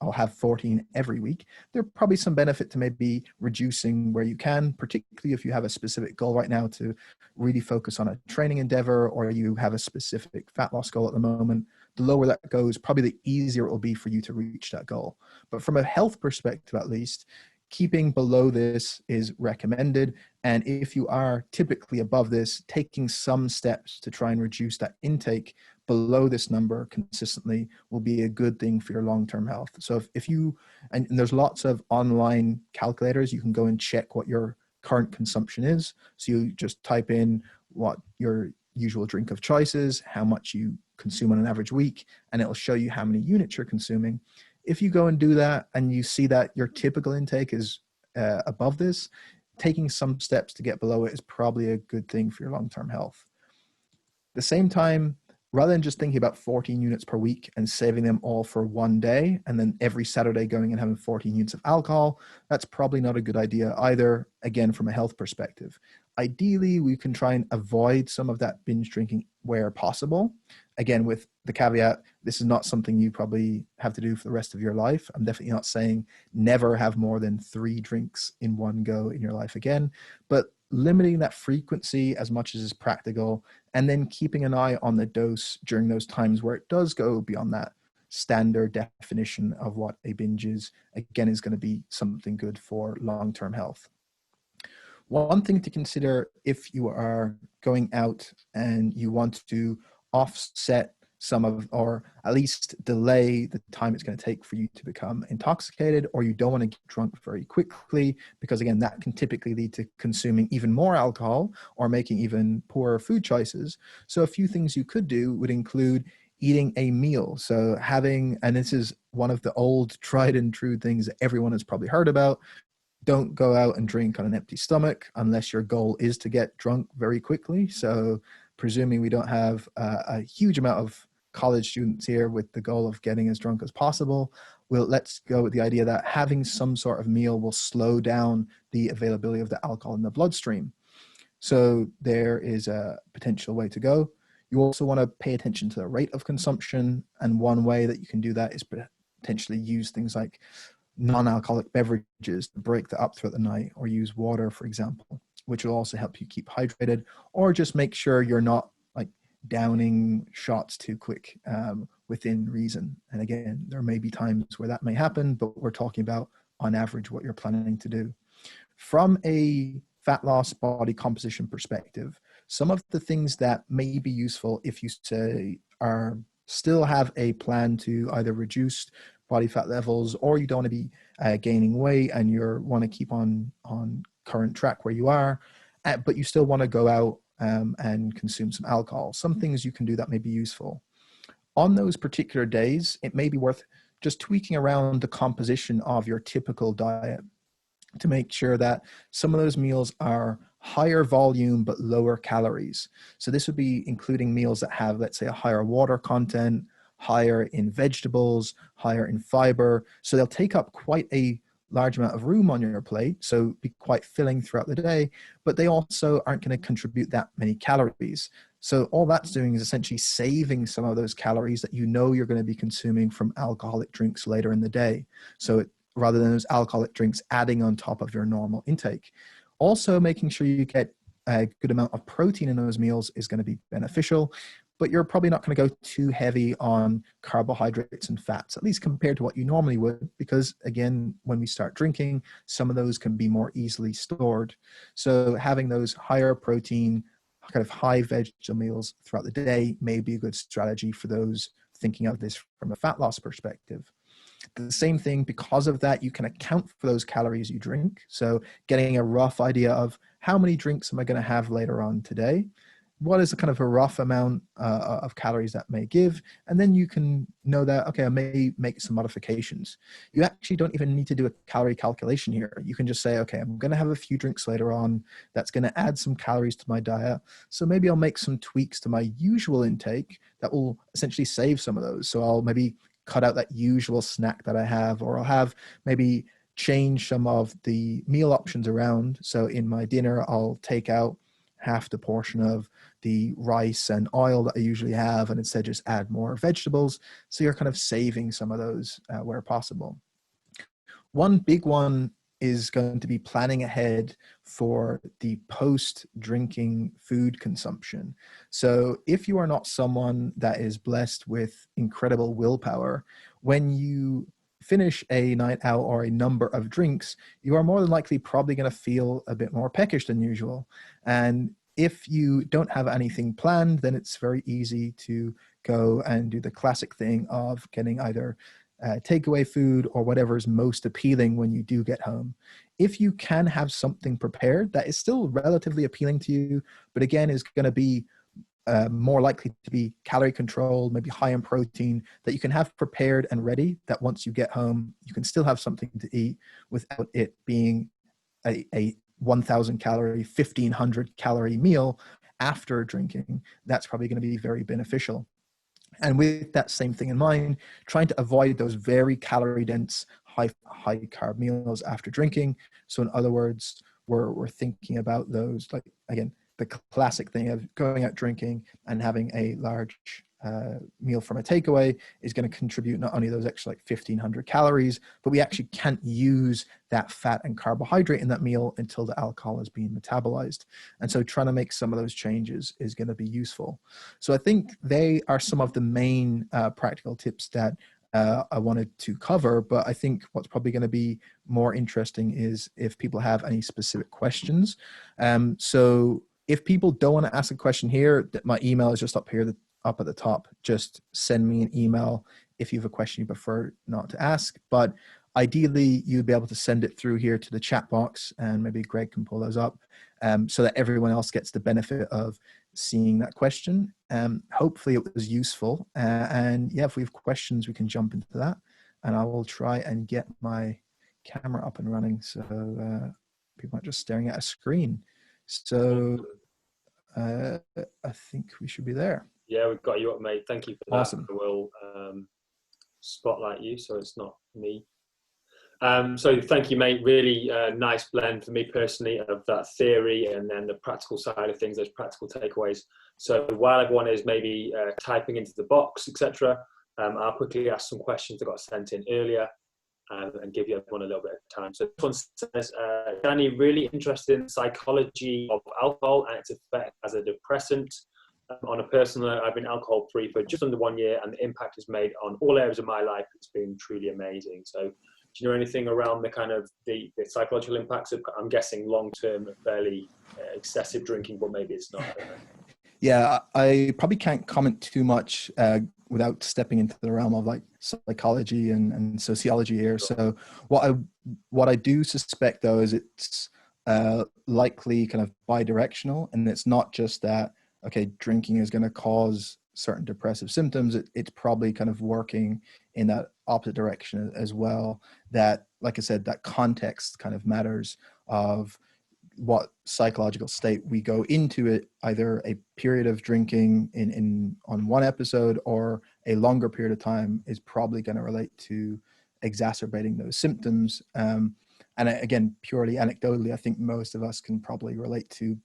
I'll have 14 every week. There's probably some benefit to maybe reducing where you can, particularly if you have a specific goal right now to really focus on a training endeavor, or you have a specific fat loss goal at the moment. The lower that goes, probably the easier it will be for you to reach that goal. But from a health perspective, at least, keeping below this is recommended. And if you are typically above this, taking some steps to try and reduce that intake below this number consistently will be a good thing for your long-term health. So if you, and there's lots of online calculators, you can go and check what your current consumption is. So you just type in what your usual drink of choice is, how much you consume on an average week, and it'll show you how many units you're consuming. If you go and do that and you see that your typical intake is above this, taking some steps to get below it is probably a good thing for your long-term health. At the same time, rather than just thinking about 14 units per week and saving them all for one day, and then every Saturday going and having 14 units of alcohol, that's probably not a good idea either, again, from a health perspective. Ideally, we can try and avoid some of that binge drinking where possible. Again, with the caveat, this is not something you probably have to do for the rest of your life. I'm definitely not saying never have more than 3 drinks in one go in your life again, but limiting that frequency as much as is practical, and then keeping an eye on the dose during those times where it does go beyond that standard definition of what a binge is, again, is going to be something good for long-term health. One thing to consider if you are going out and you want to offset some of, or at least delay the time it's going to take for you to become intoxicated, or you don't want to get drunk very quickly, because again, that can typically lead to consuming even more alcohol or making even poorer food choices. So a few things you could do would include eating a meal. So having, and this is one of the old tried and true things that everyone has probably heard about, don't go out and drink on an empty stomach unless your goal is to get drunk very quickly. So presuming we don't have a huge amount of college students here with the goal of getting as drunk as possible, let's go with the idea that having some sort of meal will slow down the availability of the alcohol in the bloodstream. So there is a potential way to go. You also want to pay attention to the rate of consumption. And one way that you can do that is potentially use things like non-alcoholic beverages to break that up throughout the night, or use water, for example, which will also help you keep hydrated, or just make sure you're not like downing shots too quick within reason. And again, there may be times where that may happen, but we're talking about on average what you're planning to do. From a fat loss body composition perspective, some of the things that may be useful if you say are still have a plan to either reduce body fat levels, or you don't want to be gaining weight and you want to keep on current track where you are, but you still want to go out and consume some alcohol. Some things you can do that may be useful. On those particular days, it may be worth just tweaking around the composition of your typical diet to make sure that some of those meals are higher volume but lower calories. So this would be including meals that have, let's say, a higher water content, higher in vegetables, higher in fiber. So they'll take up quite a large amount of room on your plate, so be quite filling throughout the day, but they also aren't going to contribute that many calories. So all that's doing is essentially saving some of those calories that you know you're going to be consuming from alcoholic drinks later in the day. So rather than those alcoholic drinks adding on top of your normal intake. Also, making sure you get a good amount of protein in those meals is going to be beneficial, but you're probably not going to go too heavy on carbohydrates and fats, at least compared to what you normally would, because again, when we start drinking, some of those can be more easily stored. So having those higher protein, kind of high vegetable meals throughout the day may be a good strategy for those thinking of this from a fat loss perspective. The same thing, because of that, you can account for those calories you drink. So getting a rough idea of how many drinks am I going to have later on today? What is a kind of a rough amount of calories that may give? And then you can know that, okay, I may make some modifications. You actually don't even need to do a calorie calculation here. You can just say, okay, I'm going to have a few drinks later on. That's going to add some calories to my diet. So maybe I'll make some tweaks to my usual intake that will essentially save some of those. So I'll maybe cut out that usual snack that I have, or I'll have maybe change some of the meal options around. So in my dinner, I'll take out half the portion of the rice and oil that I usually have, and instead just add more vegetables. So you're kind of saving some of those where possible. One big one is going to be planning ahead for the post-drinking food consumption. So if you are not someone that is blessed with incredible willpower, when you finish a night out or a number of drinks, you are more than likely probably going to feel a bit more peckish than usual. And if you don't have anything planned, then it's very easy to go and do the classic thing of getting either takeaway food or whatever is most appealing when you do get home. If you can have something prepared that is still relatively appealing to you, but again is going to be more likely to be calorie controlled, maybe high in protein, that you can have prepared and ready, that once you get home, you can still have something to eat without it being a 1,000 calorie, 1,500 calorie meal after drinking, that's probably going to be very beneficial. And with that same thing in mind, trying to avoid those very calorie dense, high carb meals after drinking. So in other words, we're thinking about those, like, again, the classic thing of going out drinking and having a large meal from a takeaway is going to contribute not only those extra like 1,500 calories, but we actually can't use that fat and carbohydrate in that meal until the alcohol is being metabolized. And so trying to make some of those changes is going to be useful. So I think they are some of the main practical tips that I wanted to cover, but I think what's probably going to be more interesting is if people have any specific questions. So if people don't want to ask a question here, my email is just up here up at the top. Just send me an email if you have a question you prefer not to ask. But ideally, you'd be able to send it through here to the chat box, and maybe Greg can pull those up, so that everyone else gets the benefit of seeing that question. Hopefully it was useful. And yeah, if we have questions, we can jump into that. And I will try and get my camera up and running, so people aren't just staring at a screen. So I think we should be there. Yeah, we've got you up, mate. Thank you for that. Awesome. We'll spotlight you so it's not me. So thank you, mate. Really nice blend for me personally of that theory and then the practical side of things, those practical takeaways. So while everyone is maybe typing into the box, etc., I'll quickly ask some questions that got sent in earlier and give you everyone a little bit of time. So this one says, Danny, really interested in the psychology of alcohol and its effect as a depressant. On a personal note, I've been alcohol free for just under 1 year, and the impact it's made on all areas of my life has been truly amazing. So do you know anything around the kind of the psychological impacts of, I'm guessing long term, fairly excessive drinking, but maybe it's not? Yeah, I probably can't comment too much without stepping into the realm of like psychology and sociology here. So what I do suspect though is it's likely kind of bi-directional, and it's not just that, okay, drinking is going to cause certain depressive symptoms. It's probably kind of working in that opposite direction as well. That, like I said, that context kind of matters of what psychological state we go into it, either a period of drinking on one episode or a longer period of time is probably going to relate to exacerbating those symptoms. And again, purely anecdotally, I think most of us can probably relate to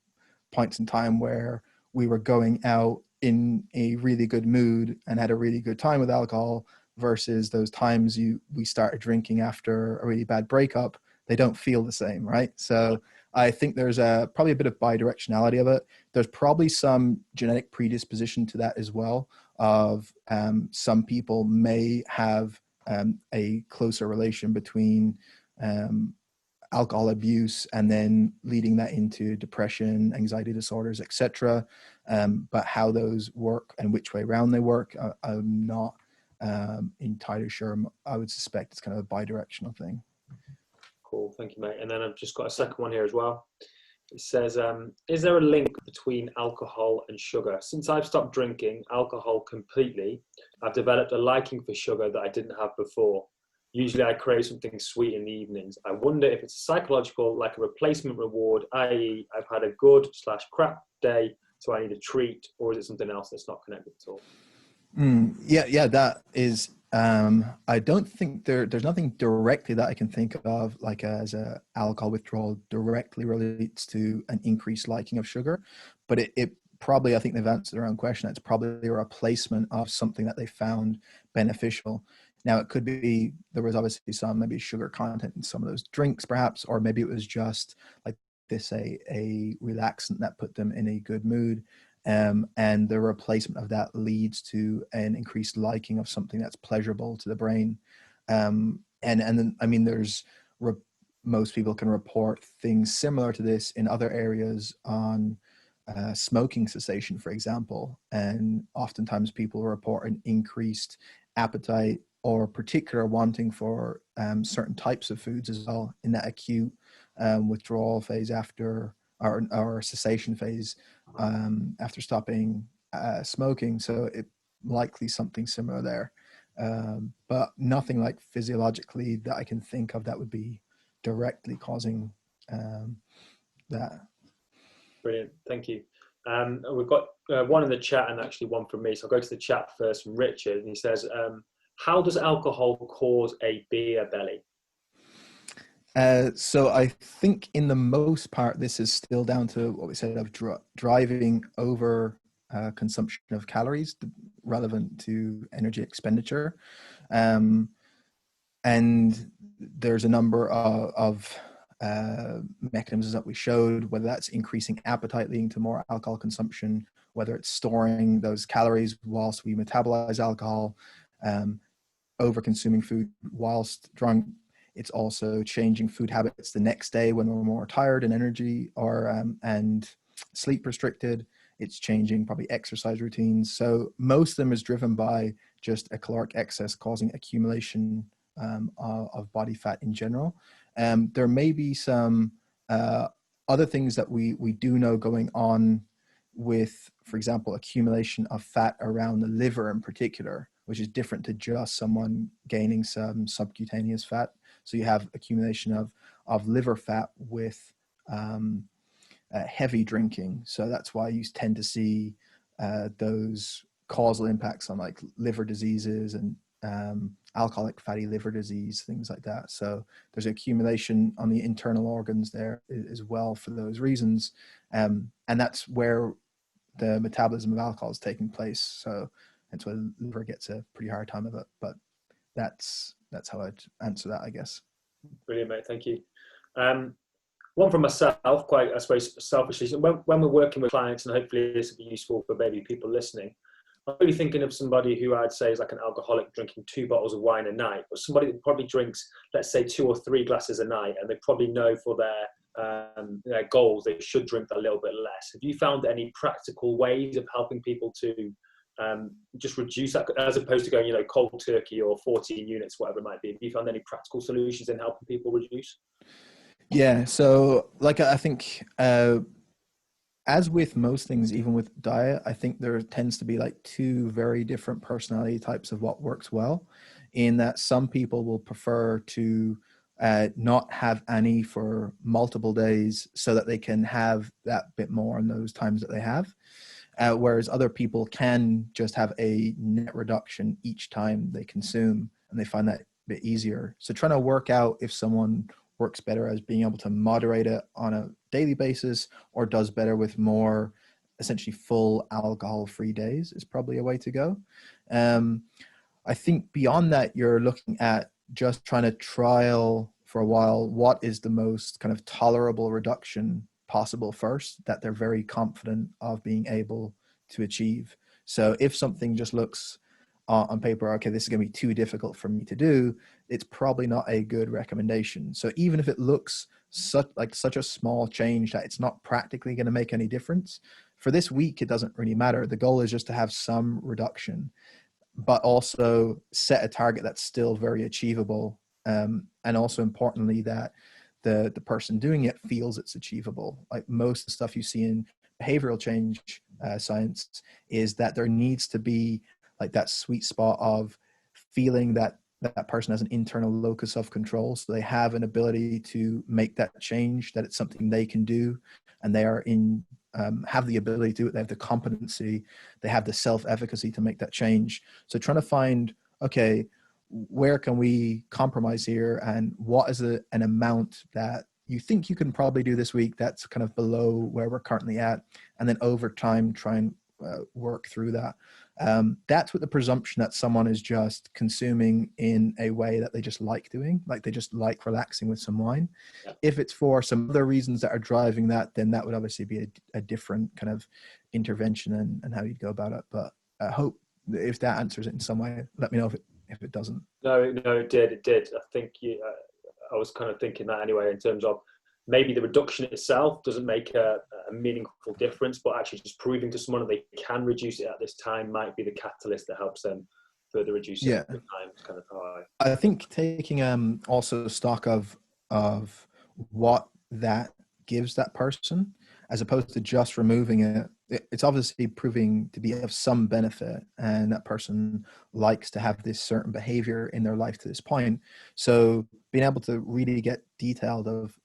points in time where we were going out in a really good mood and had a really good time with alcohol versus those times we started drinking after a really bad breakup. They don't feel the same, right? So I think there's probably a bit of bidirectionality of it. There's probably some genetic predisposition to that as well, of some people may have a closer relation between alcohol abuse and then leading that into depression, anxiety disorders, etc. But how those work and which way around they work, I'm not entirely sure. I would suspect it's kind of a bi-directional thing. Cool, thank you, mate. And then I've just got a second one here as well. It says, is there a link between alcohol and sugar? Since I've stopped drinking alcohol completely, I've developed a liking for sugar that I didn't have before. Usually I crave something sweet in the evenings. I wonder if it's psychological, like a replacement reward, i.e. I've had a good/crap day, so I need a treat, or is it something else that's not connected at all? Yeah, that is, I don't think there's nothing directly that I can think of, like as a alcohol withdrawal directly relates to an increased liking of sugar, but it probably, I think they've answered their own question. It's probably a replacement of something that they found beneficial. Now, it could be there was obviously some maybe sugar content in some of those drinks, perhaps, or maybe it was just like this, a relaxant that put them in a good mood. And the replacement of that leads to an increased liking of something that's pleasurable to the brain. And then, I mean, most people can report things similar to this in other areas on smoking cessation, for example. And oftentimes people report an increased appetite or particular wanting for certain types of foods as well in that acute withdrawal phase after or cessation phase after stopping smoking. So it likely something similar there, but nothing like physiologically that I can think of that would be directly causing that. Brilliant, thank you. We've got one in the chat and actually one from me. So I'll go to the chat first from Richard, and he says, how does alcohol cause a beer belly? So I think in the most part, this is still down to what we said of driving over consumption of calories relevant to energy expenditure. And there's a number of mechanisms that we showed, whether that's increasing appetite leading to more alcohol consumption, whether it's storing those calories whilst we metabolize alcohol, over consuming food whilst drunk. It's also changing food habits the next day when we're more tired and energy or and sleep restricted. it's changing probably exercise routines. So most of them is driven by just a caloric excess causing accumulation of body fat in general. There may be some other things that we do know going on with, for example, accumulation of fat around the liver in particular, which is different to just someone gaining some subcutaneous fat. So you have accumulation of liver fat with heavy drinking. So that's why you tend to see those causal impacts on like liver diseases and alcoholic fatty liver disease, things like that. So there's accumulation on the internal organs there as well for those reasons. And that's where the metabolism of alcohol is taking place. So that's why the liver gets a pretty hard time of it. But that's how I'd answer that, I guess. Brilliant, mate. Thank you. One from myself, quite, I suppose, selfishly. When we're working with clients, and hopefully this will be useful for maybe people listening, I'm really thinking of somebody who I'd say is like an alcoholic drinking 2 bottles of wine a night, but somebody that probably drinks, let's say, 2 or 3 glasses a night, and they probably know for their goals they should drink a little bit less. Have you found any practical ways of helping people to just reduce that, as opposed to going, cold turkey or 14 units, whatever it might be? Have you found any practical solutions in helping people reduce? Yeah, so like I think as with most things, even with diet, I think there tends to be like 2 very different personality types of what works well, in that some people will prefer to not have any for multiple days so that they can have that bit more in those times that they have. Whereas other people can just have a net reduction each time they consume, and they find that a bit easier. So trying to work out if someone works better as being able to moderate it on a daily basis, or does better with more essentially full alcohol-free days, is probably a way to go. I think beyond that, you're looking at just trying to trial for a while what is the most kind of tolerable reduction possible first, that they're very confident of being able to achieve. So if something just looks on paper, okay, this is going to be too difficult for me to do, it's probably not a good recommendation. So even if it looks such a small change that it's not practically going to make any difference, for this week, it doesn't really matter. The goal is just to have some reduction, but also set a target that's still very achievable. And also importantly, that the person doing it feels it's achievable. Like most of the stuff you see in behavioral change science is that there needs to be like that sweet spot of feeling that that person has an internal locus of control. So they have an ability to make that change, that it's something they can do, and they are have the ability to do it. They have the competency, they have the self-efficacy to make that change. So trying to find, okay, where can we compromise here, and what is an amount that you think you can probably do this week that's kind of below where we're currently at, and then over time try and work through that. That's with the presumption that someone is just consuming in a way that they just like doing, like they just like relaxing with some wine. Yeah. If it's for some other reasons that are driving that, then that would obviously be a different kind of intervention and how you'd go about it. But I hope if that answers it in some way. Let me know if it doesn't. No, it did. I think I was kind of thinking that anyway, in terms of maybe the reduction itself doesn't make a meaningful difference, but actually just proving to someone that they can reduce it at this time might be the catalyst that helps them further reduce it over time. It's kind of how I think taking also stock of what that gives that person, as opposed to just removing it. It's obviously proving to be of some benefit, and that person likes to have this certain behavior in their life to this point. So being able to really get detailed of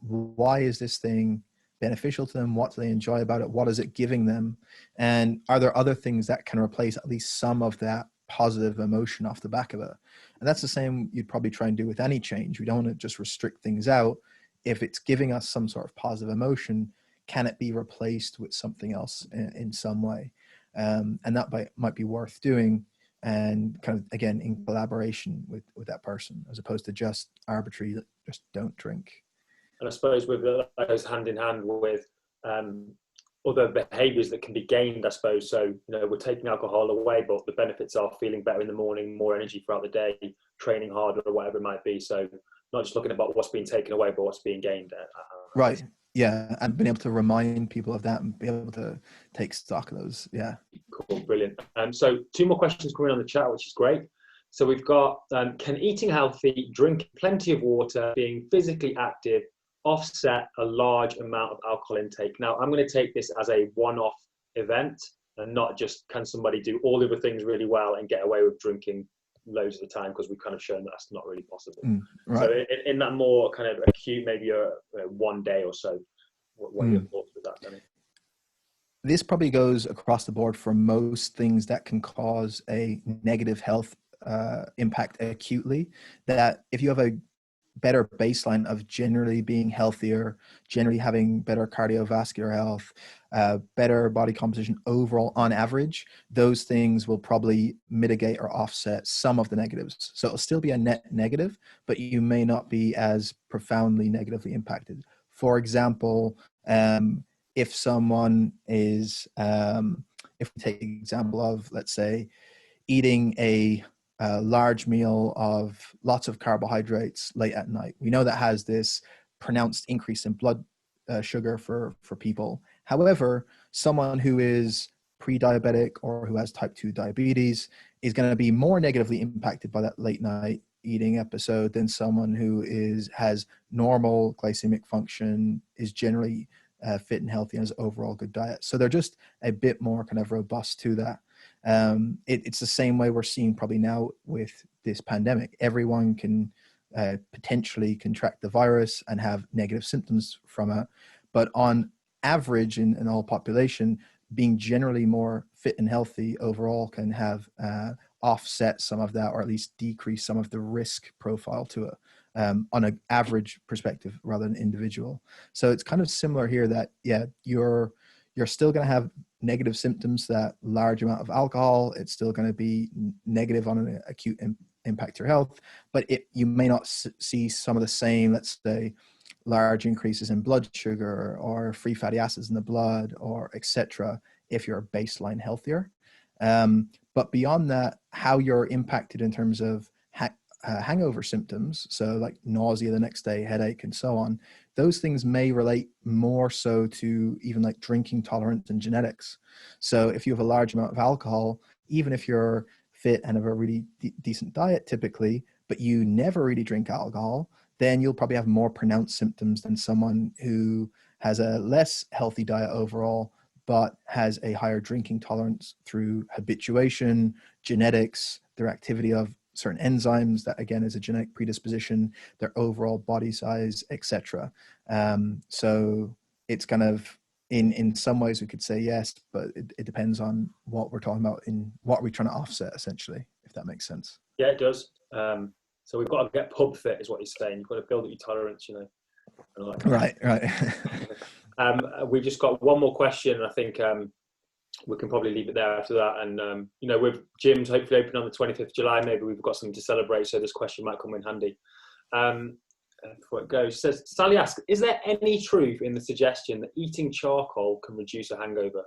why is this thing beneficial to them, what do they enjoy about it, what is it giving them, and are there other things that can replace at least some of that positive emotion off the back of it. And that's the same you'd probably try and do with any change. We don't want to just restrict things out. If it's giving us some sort of positive emotion, can it be replaced with something else in some way? And that might be worth doing, and kind of, again, in collaboration with that person, as opposed to just arbitrary, just don't drink. And I suppose with that goes hand in hand with other behaviours that can be gained, I suppose. So, we're taking alcohol away, but the benefits are feeling better in the morning, more energy throughout the day, training harder, or whatever it might be. So not just looking about what's being taken away, but what's being gained. Right. Yeah, and being able to remind people of that and be able to take stock of those. Yeah. Cool, brilliant. So two more questions coming on the chat, which is great. So we've got, can eating healthy, drinking plenty of water, being physically active, offset a large amount of alcohol intake? Now, I'm going to take this as a one-off event and not just can somebody do all the other things really well and get away with drinking loads of the time, because we've kind of shown that that's not really possible. Right. So in that more kind of acute, maybe a 1 day or so, what are your thoughts with that, Danny? This probably goes across the board for most things that can cause a negative health impact acutely. That if you have a better baseline of generally being healthier, generally having better cardiovascular health, better body composition overall on average, those things will probably mitigate or offset some of the negatives. So it'll still be a net negative, but you may not be as profoundly negatively impacted. For example, if someone is, if we take the example of, let's say, eating a large meal of lots of carbohydrates late at night. We know that has this pronounced increase in blood sugar for people. However, someone who is pre-diabetic or who has type 2 diabetes is going to be more negatively impacted by that late night eating episode than someone who has normal glycemic function, is generally fit and healthy, and has overall good diet. So they're just a bit more kind of robust to that. It's the same way we're seeing probably now with this pandemic. Everyone can potentially contract the virus and have negative symptoms from it, but on average in all population, being generally more fit and healthy overall can have offset some of that, or at least decrease some of the risk profile to it on an average perspective rather than individual. So it's kind of similar here that, yeah, you're still going to have negative symptoms, that large amount of alcohol, it's still going to be negative on an acute impact to your health, but you may not see some of the same, let's say, large increases in blood sugar or free fatty acids in the blood, or etc., if you're baseline healthier. But beyond that, how you're impacted in terms of hangover symptoms, so like nausea the next day, headache, and so on, those things may relate more so to even like drinking tolerance and genetics. So if you have a large amount of alcohol, even if you're fit and have a really decent diet typically, but you never really drink alcohol, then you'll probably have more pronounced symptoms than someone who has a less healthy diet overall, but has a higher drinking tolerance through habituation, genetics, their activity of certain enzymes, that again is a genetic predisposition, their overall body size, etc. So it's kind of, in some ways we could say yes, but it depends on what we're talking about, in what we're trying to offset, essentially, if that makes sense. Yeah, it does. So we've got to get pub fit, is what you're saying. You've got to build up your tolerance, and all that Right. We've just got one more question, and I think we can probably leave it there after that. And with gyms hopefully open on the 25th of July, maybe we've got something to celebrate, so this question might come in handy. Before it goes, says Sally asks, is there any truth in the suggestion that eating charcoal can reduce a hangover?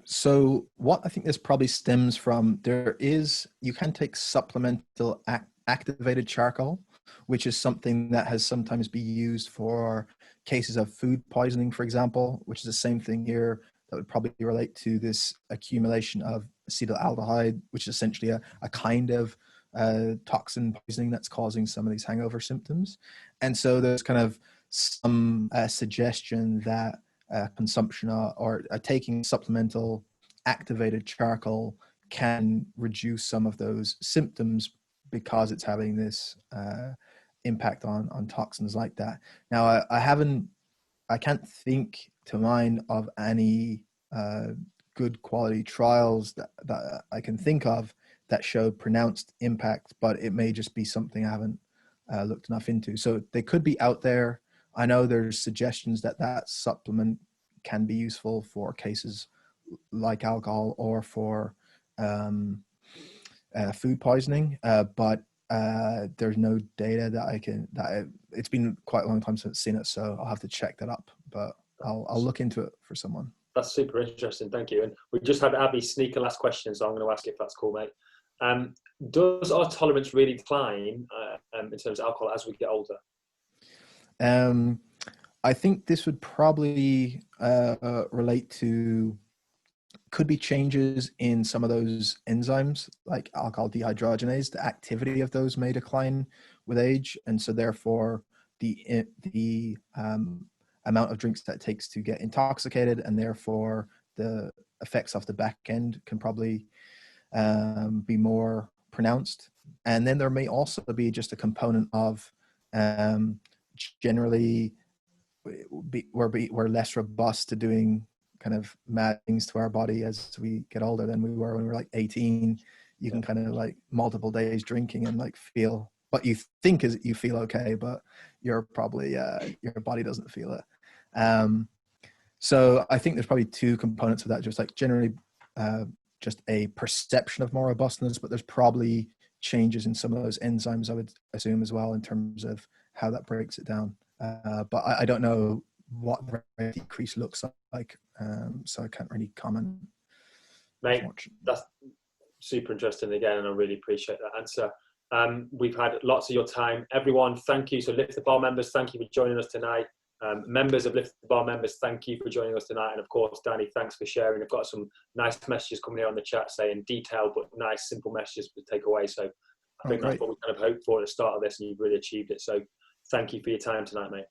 So what I think this probably stems from, you can take supplemental activated charcoal, which is something that has sometimes been used for cases of food poisoning, for example, which is the same thing here, that would probably relate to this accumulation of acetaldehyde, which is essentially a kind of toxin poisoning that's causing some of these hangover symptoms. And so there's kind of some suggestion that consumption or taking supplemental activated charcoal can reduce some of those symptoms, because it's having this impact on toxins like that. Now, I can't think to mind of any good quality trials that I can think of that show pronounced impact, but it may just be something I haven't looked enough into. So they could be out there. I know there's suggestions that supplement can be useful for cases like alcohol or for food poisoning, but there's no data it's been quite a long time since I've seen it, so I'll have to check that up, but I'll look into it for someone. That's super interesting, thank you. And we just had Abby sneak a last question, so I'm going to ask if that's cool, mate. Does our tolerance really decline in terms of alcohol as we get older? I think this would probably relate to, could be changes in some of those enzymes like alcohol dehydrogenase. The activity of those may decline with age, and so therefore the amount of drinks that it takes to get intoxicated, and therefore the effects off the back end can probably be more pronounced. And then there may also be just a component of generally we're less robust to doing kind of mad things to our body as we get older than we were when we were like 18. You can kind of like multiple days drinking and like feel what you think is you feel okay, but you're probably your body doesn't feel it. So I think there's probably two components of that, just like generally just a perception of more robustness, but there's probably changes in some of those enzymes, I would assume, as well, in terms of how that breaks it down. But I don't know what the decrease looks like, so I can't really comment. Mate, that's super interesting again, and I really appreciate that answer. We've had lots of your time. Everyone, thank you. So Lift the Bar members, thank you for joining us tonight. Members of Lift the Bar members, thank you for joining us tonight. And of course, Danny, thanks for sharing. I've got some nice messages coming here on the chat saying detailed but nice, simple messages to take away. So I think that's what we kind of hoped for at the start of this, and you've really achieved it. So thank you for your time tonight, mate.